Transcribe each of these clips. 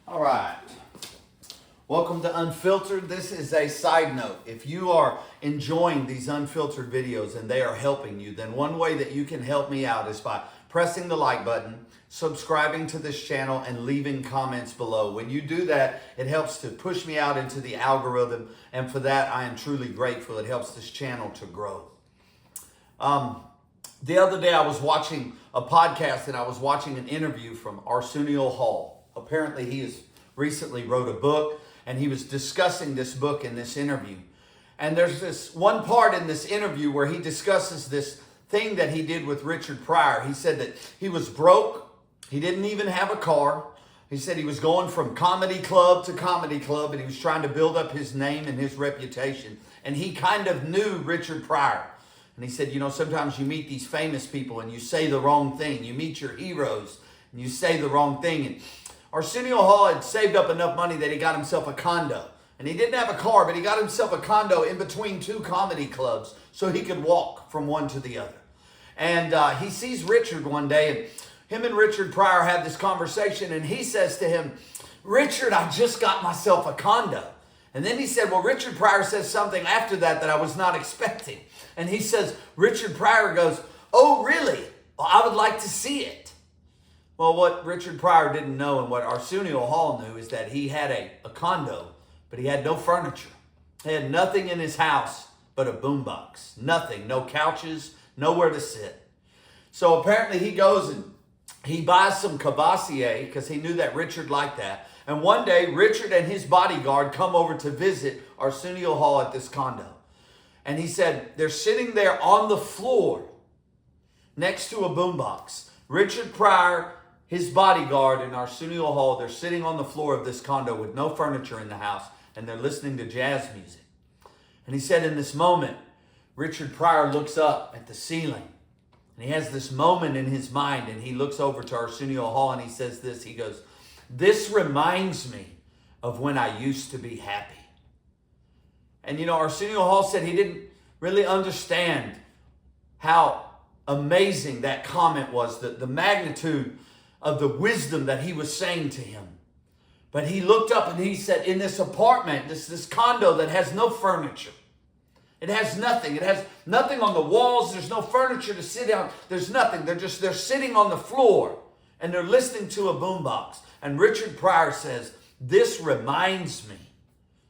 All right. Welcome to Unfiltered. This is a side note. If you are enjoying these unfiltered videos and they are helping you, then one way that you can help me out is by pressing the like button, subscribing to this channel, and leaving comments below. When you do that, it helps to push me out into the algorithm, and for that, I am truly grateful. It helps this channel to grow. The other day, I was watching a podcast and I was watching an interview from Arsenio Hall. Apparently, he has recently wrote a book, and he was discussing this book in this interview. And there's this one part in this interview where he discusses this thing that he did with Richard Pryor. He said that he was broke. He didn't even have a car. He said he was going from comedy club to comedy club, and he was trying to build up his name and his reputation. And he kind of knew Richard Pryor. And he said, you know, sometimes you meet these famous people and you say the wrong thing. You meet your heroes and you say the wrong thing. And Arsenio Hall had saved up enough money that he got himself a condo. And he didn't have a car, but he got himself a condo in between two comedy clubs so he could walk from one to the other. And he sees Richard one day, and him and Richard Pryor have this conversation, and he says to him, Richard, I just got myself a condo. And then he said, well, Richard Pryor says something after that I was not expecting. And he says, Richard Pryor goes, oh, really? Well, I would like to see it. Well, what Richard Pryor didn't know and what Arsenio Hall knew is that he had a condo, but he had no furniture. He had nothing in his house but a boombox. Nothing, no couches, nowhere to sit. So apparently he goes and he buys some Cavassier because he knew that Richard liked that. And one day, Richard and his bodyguard come over to visit Arsenio Hall at this condo. And he said, they're sitting there on the floor next to a boombox. Richard Pryor, his bodyguard, and Arsenio Hall, they're sitting on the floor of this condo with no furniture in the house, and they're listening to jazz music. And he said in this moment, Richard Pryor looks up at the ceiling, and he has this moment in his mind, and he looks over to Arsenio Hall, and he says this, he goes, this reminds me of when I used to be happy. And you know, Arsenio Hall said he didn't really understand how amazing that comment was, the magnitude of the wisdom that he was saying to him. But he looked up and he said, in this apartment, this condo that has no furniture, it has nothing. It has nothing on the walls. There's no furniture to sit on. There's nothing. They're sitting on the floor and they're listening to a boombox. And Richard Pryor says, this reminds me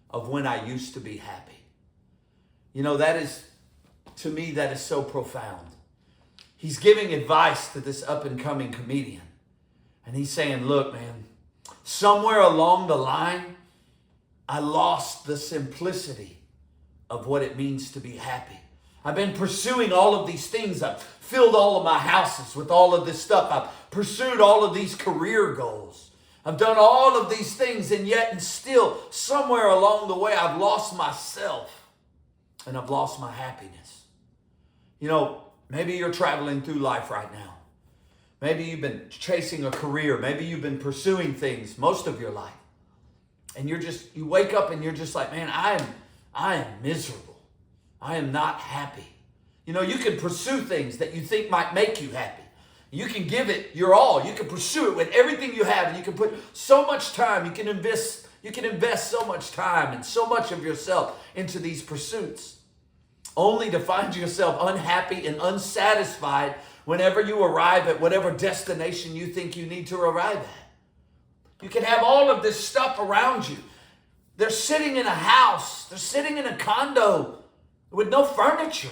of when I used to be happy. You know, that is, to me, that is so profound. He's giving advice to this up-and-coming comedian. And he's saying, look, man, somewhere along the line, I lost the simplicity of what it means to be happy. I've been pursuing all of these things. I've filled all of my houses with all of this stuff. I've pursued all of these career goals. I've done all of these things, and yet and still, somewhere along the way, I've lost myself and I've lost my happiness. You know, maybe you're traveling through life right now. Maybe you've been chasing a career. Maybe you've been pursuing things most of your life. And you wake up and you're just like, man, I am miserable. I am not happy. You know, you can pursue things that you think might make you happy. You can give it your all. You can pursue it with everything you have. And you can put so much time. You can invest so much time and so much of yourself into these pursuits, only to find yourself unhappy and unsatisfied whenever you arrive at whatever destination you think you need to arrive at. You can have all of this stuff around you. They're sitting in a house. They're sitting in a condo with no furniture.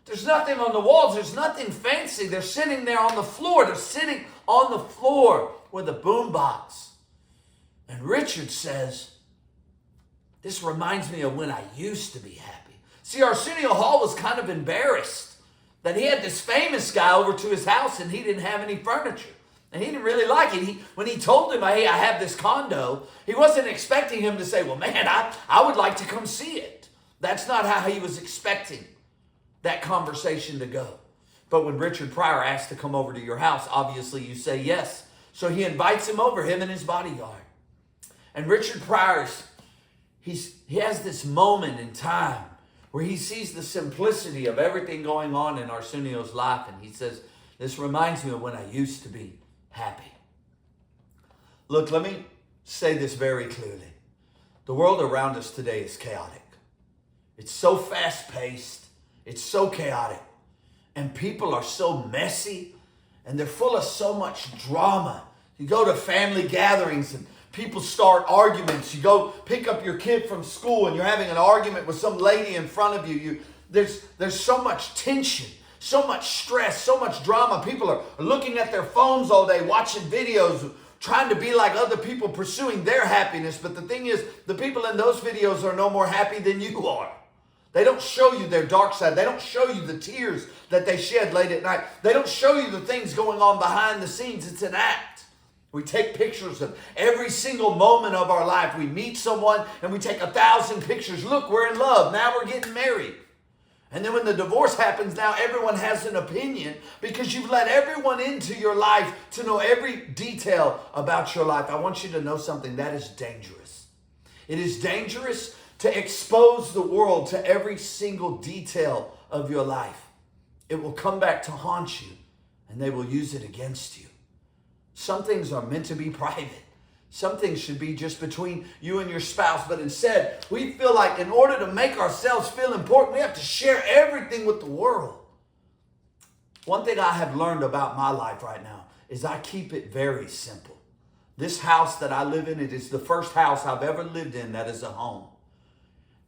There's nothing on the walls. There's nothing fancy. They're sitting there on the floor. They're sitting on the floor with a boombox. And Richard says, this reminds me of when I used to be happy. See, Arsenio Hall was kind of embarrassed that he had this famous guy over to his house and he didn't have any furniture. And he didn't really like it. When he told him, hey, I have this condo, he wasn't expecting him to say, well, man, I would like to come see it. That's not how he was expecting that conversation to go. But when Richard Pryor asked to come over to your house, obviously you say yes. So he invites him over, him and his bodyguard. And Richard Pryor, he has this moment in time where he sees the simplicity of everything going on in Arsenio's life. And he says, this reminds me of when I used to be happy. Look, let me say this very clearly. The world around us today is chaotic. It's so fast-paced. It's so chaotic. And people are so messy, and they're full of so much drama. You go to family gatherings and people start arguments. You go pick up your kid from school and you're having an argument with some lady in front of you. There's so much tension, so much stress, so much drama. People are looking at their phones all day, watching videos, trying to be like other people, pursuing their happiness. But the thing is, the people in those videos are no more happy than you are. They don't show you their dark side. They don't show you the tears that they shed late at night. They don't show you the things going on behind the scenes. It's an act. We take pictures of every single moment of our life. We meet someone and we take 1,000 pictures. Look, we're in love. Now we're getting married. And then when the divorce happens, now everyone has an opinion because you've let everyone into your life to know every detail about your life. I want you to know something that is dangerous. It is dangerous to expose the world to every single detail of your life. It will come back to haunt you, and they will use it against you. Some things are meant to be private. Some things should be just between you and your spouse, but instead, we feel like in order to make ourselves feel important, we have to share everything with the world. One thing I have learned about my life right now is I keep it very simple. This house that I live in, it is the first house I've ever lived in that is a home.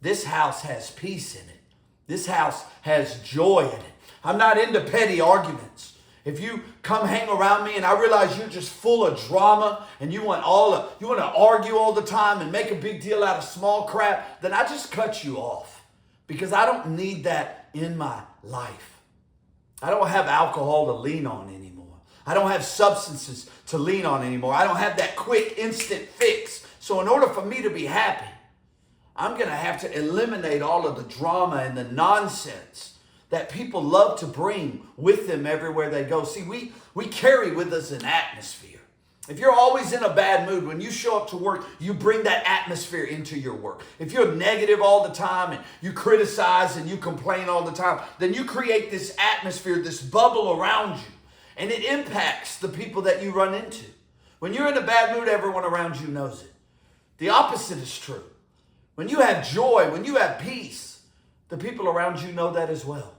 This house has peace in it. This house has joy in it. I'm not into petty arguments. If you come hang around me and I realize you're just full of drama and you want to argue all the time and make a big deal out of small crap, then I just cut you off because I don't need that in my life. I don't have alcohol to lean on anymore. I don't have substances to lean on anymore. I don't have that quick instant fix. So in order for me to be happy, I'm going to have to eliminate all of the drama and the nonsense that people love to bring with them everywhere they go. See, we carry with us an atmosphere. If you're always in a bad mood, when you show up to work, you bring that atmosphere into your work. If you're negative all the time and you criticize and you complain all the time, then you create this atmosphere, this bubble around you, and it impacts the people that you run into. When you're in a bad mood, everyone around you knows it. The opposite is true. When you have joy, when you have peace, the people around you know that as well.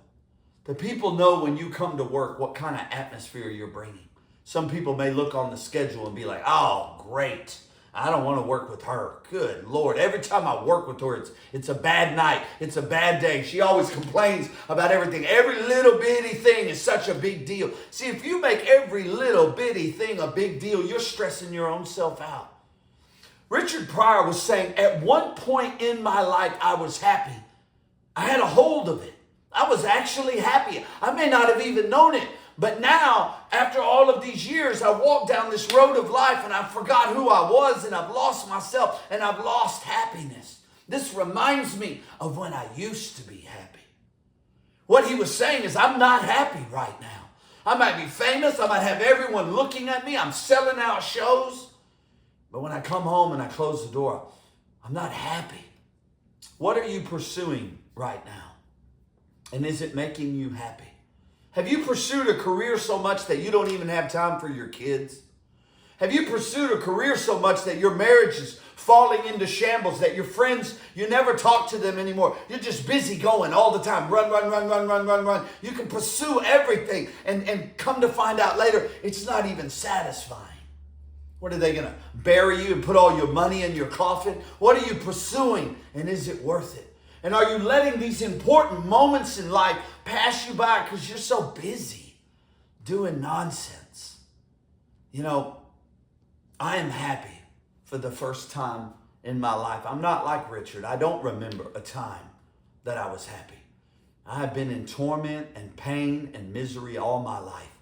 The people know when you come to work what kind of atmosphere you're bringing. Some people may look on the schedule and be like, oh, great. I don't want to work with her. Good Lord. Every time I work with her, it's a bad night. It's a bad day. She always complains about everything. Every little bitty thing is such a big deal. See, if you make every little bitty thing a big deal, you're stressing your own self out. Richard Pryor was saying, at one point in my life, I was happy. I had a hold of it. I was actually happy. I may not have even known it. But now, after all of these years, I walk down this road of life and I forgot who I was and I've lost myself and I've lost happiness. This reminds me of when I used to be happy. What he was saying is, I'm not happy right now. I might be famous. I might have everyone looking at me. I'm selling out shows. But when I come home and I close the door, I'm not happy. What are you pursuing right now? And is it making you happy? Have you pursued a career so much that you don't even have time for your kids? Have you pursued a career so much that your marriage is falling into shambles, that your friends, you never talk to them anymore? You're just busy going all the time. Run, run, run, run, run, run, run. You can pursue everything and come to find out later, it's not even satisfying. What, are they going to bury you and put all your money in your coffin? What are you pursuing, and is it worth it? And are you letting these important moments in life pass you by because you're so busy doing nonsense? You know, I am happy for the first time in my life. I'm not like Richard. I don't remember a time that I was happy. I have been in torment and pain and misery all my life.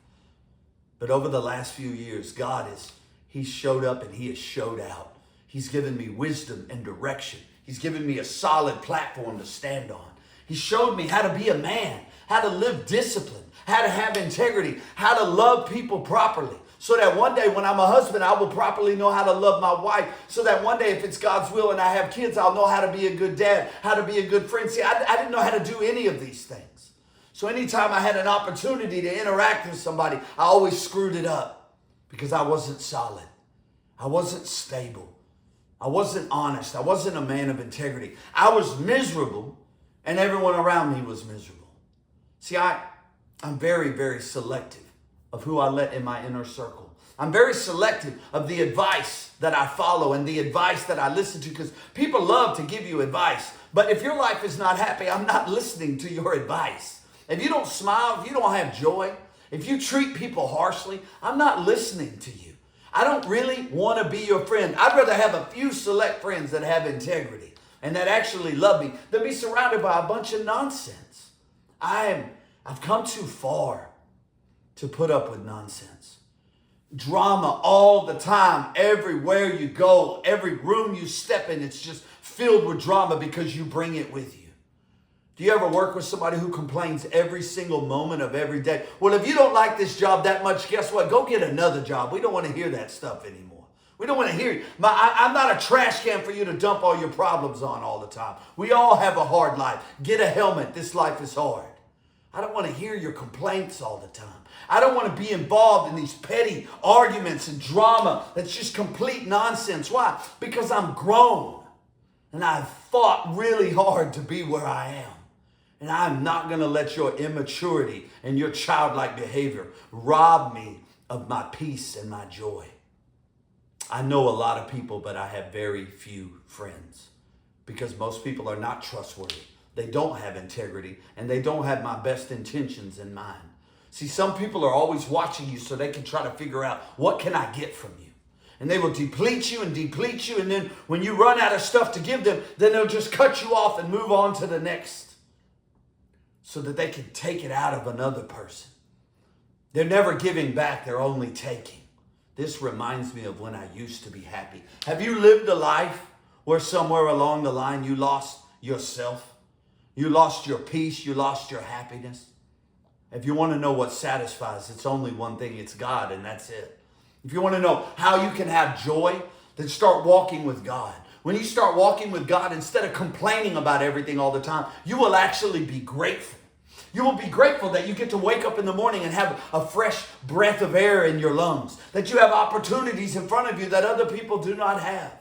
But over the last few years, He showed up and He has showed out. He's given me wisdom and direction. He's given me a solid platform to stand on. He showed me how to be a man, how to live discipline, how to have integrity, how to love people properly. So that one day when I'm a husband, I will properly know how to love my wife. So that one day if it's God's will and I have kids, I'll know how to be a good dad, how to be a good friend. See, I didn't know how to do any of these things. So anytime I had an opportunity to interact with somebody, I always screwed it up because I wasn't solid. I wasn't stable. I wasn't honest. I wasn't a man of integrity. I was miserable, and everyone around me was miserable. See, I'm very, very selective of who I let in my inner circle. I'm very selective of the advice that I follow and the advice that I listen to, because people love to give you advice. But if your life is not happy, I'm not listening to your advice. If you don't smile, if you don't have joy, if you treat people harshly, I'm not listening to you. I don't really want to be your friend. I'd rather have a few select friends that have integrity and that actually love me than be surrounded by a bunch of nonsense. I've come too far to put up with nonsense. Drama all the time, everywhere you go, every room you step in, it's just filled with drama because you bring it with you. Do you ever work with somebody who complains every single moment of every day? Well, if you don't like this job that much, guess what? Go get another job. We don't want to hear that stuff anymore. We don't want to hear it. I'm not a trash can for you to dump all your problems on all the time. We all have a hard life. Get a helmet. This life is hard. I don't want to hear your complaints all the time. I don't want to be involved in these petty arguments and drama that's just complete nonsense. Why? Because I'm grown and I've fought really hard to be where I am. And I'm not going to let your immaturity and your childlike behavior rob me of my peace and my joy. I know a lot of people, but I have very few friends because most people are not trustworthy. They don't have integrity and they don't have my best intentions in mind. See, some people are always watching you so they can try to figure out, what can I get from you? And they will deplete you. And then when you run out of stuff to give them, then they'll just cut you off and move on to the next, so that they can take it out of another person. They're never giving back, they're only taking. This reminds me of when I used to be happy. Have you lived a life where somewhere along the line you lost yourself? You lost your peace, you lost your happiness? If you want to know what satisfies, it's only one thing, it's God, and that's it. If you want to know how you can have joy, then start walking with God. When you start walking with God, instead of complaining about everything all the time, you will actually be grateful. You will be grateful that you get to wake up in the morning and have a fresh breath of air in your lungs, that you have opportunities in front of you that other people do not have.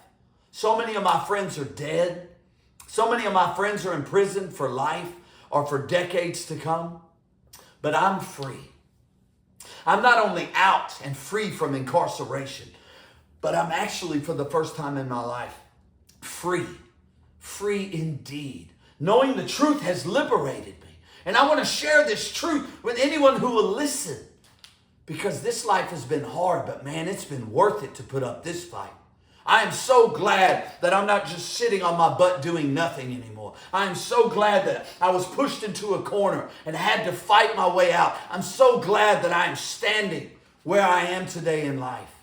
So many of my friends are dead. So many of my friends are in prison for life or for decades to come. But I'm free. I'm not only out and free from incarceration, but I'm actually, for the first time in my life, free indeed. Knowing the truth has liberated me. And I want to share this truth with anyone who will listen. Because this life has been hard, but man, it's been worth it to put up this fight. I am so glad that I'm not just sitting on my butt doing nothing anymore. I am so glad that I was pushed into a corner and had to fight my way out. I'm so glad that I am standing where I am today in life.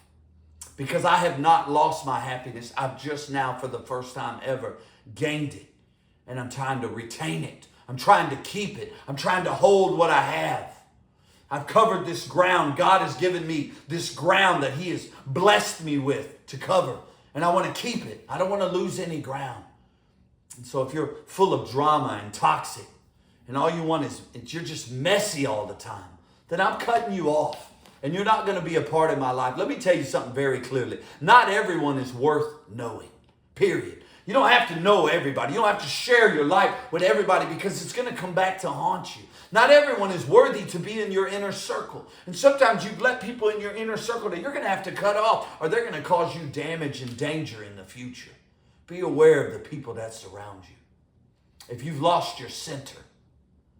Because I have not lost my happiness. I've just now, for the first time ever, gained it. And I'm trying to retain it. I'm trying to keep it. I'm trying to hold what I have. I've covered this ground. God has given me this ground that He has blessed me with to cover. And I want to keep it. I don't want to lose any ground. And so if you're full of drama and toxic, and all you want is you're just messy all the time, then I'm cutting you off. And you're not going to be a part of my life. Let me tell you something very clearly. Not everyone is worth knowing. Period. You don't have to know everybody. You don't have to share your life with everybody because it's going to come back to haunt you. Not everyone is worthy to be in your inner circle. And sometimes you've let people in your inner circle that you're going to have to cut off, or they're going to cause you damage and danger in the future. Be aware of the people that surround you. If you've lost your center,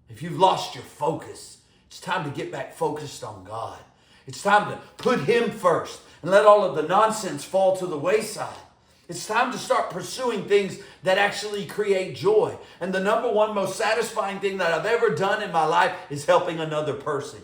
if you've lost your focus, it's time to get back focused on God. It's time to put Him first and let all of the nonsense fall to the wayside. It's time to start pursuing things that actually create joy. And the number one most satisfying thing that I've ever done in my life is helping another person,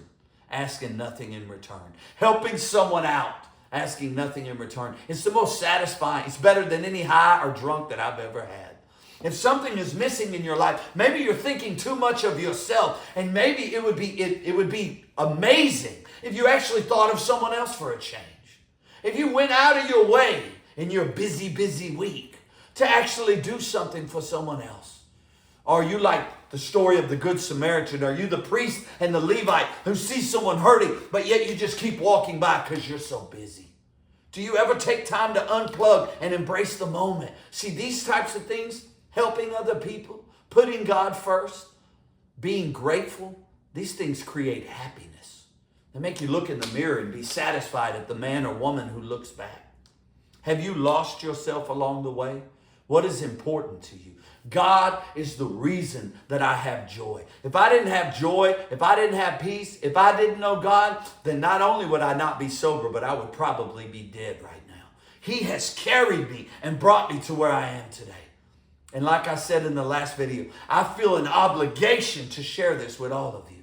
asking nothing in return. Helping someone out, asking nothing in return. It's the most satisfying. It's better than any high or drunk that I've ever had. If something is missing in your life, maybe you're thinking too much of yourself, and maybe it would be amazing if you actually thought of someone else for a change. If you went out of your way in your busy week to actually do something for someone else. Are you like the story of the Good Samaritan? Are you the priest and the Levite who sees someone hurting, but yet you just keep walking by because you're so busy? Do you ever take time to unplug and embrace the moment? See, these types of things, helping other people, putting God first, being grateful, these things create happiness. They make you look in the mirror and be satisfied at the man or woman who looks back. Have you lost yourself along the way? What is important to you? God is the reason that I have joy. If I didn't have joy, if I didn't have peace, if I didn't know God, then not only would I not be sober, but I would probably be dead right now. He has carried me and brought me to where I am today. And like I said in the last video, I feel an obligation to share this with all of you.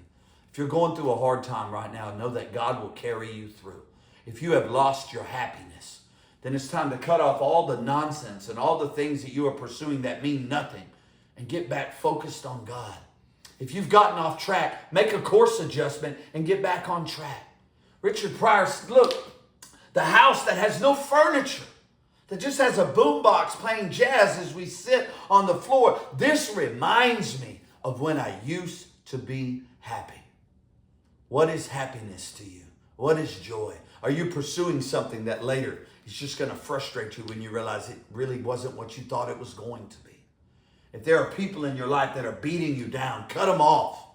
If you're going through a hard time right now, know that God will carry you through. If you have lost your happiness, then it's time to cut off all the nonsense and all the things that you are pursuing that mean nothing and get back focused on God. If you've gotten off track, make a course adjustment and get back on track. Richard Pryor said, look, the house that has no furniture, that just has a boombox playing jazz as we sit on the floor, this reminds me of when I used to be happy. What is happiness to you? What is joy? Are you pursuing something that later is just going to frustrate you when you realize it really wasn't what you thought it was going to be? If there are people in your life that are beating you down, cut them off.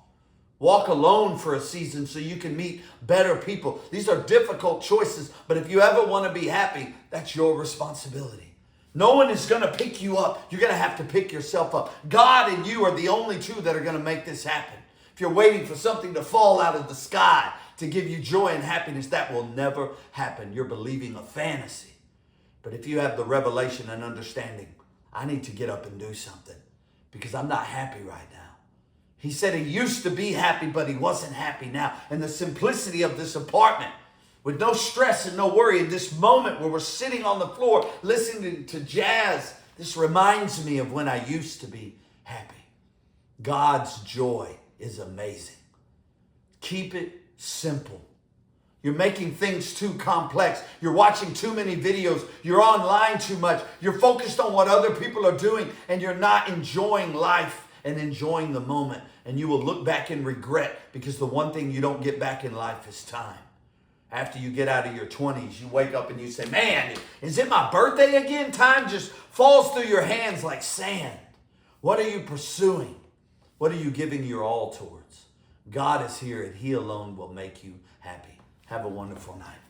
Walk alone for a season so you can meet better people. These are difficult choices, but if you ever want to be happy, that's your responsibility. No one is going to pick you up. You're going to have to pick yourself up. God and you are the only two that are going to make this happen. If you're waiting for something to fall out of the sky to give you joy and happiness, that will never happen. You're believing a fantasy. But if you have the revelation and understanding, I need to get up and do something because I'm not happy right now. He said he used to be happy, but he wasn't happy now. And the simplicity of this apartment with no stress and no worry in this moment where we're sitting on the floor listening to jazz, this reminds me of when I used to be happy. God's joy is amazing. Keep it simple. You're making things too complex. You're watching too many videos. You're online too much. You're focused on what other people are doing, and you're not enjoying life and enjoying the moment. And you will look back in regret because the one thing you don't get back in life is time. After you get out of your 20s, you wake up and you say, man, is it my birthday again? Time just falls through your hands like sand. What are you pursuing? What are you giving your all towards? God is here and he alone will make you happy. Have a wonderful night.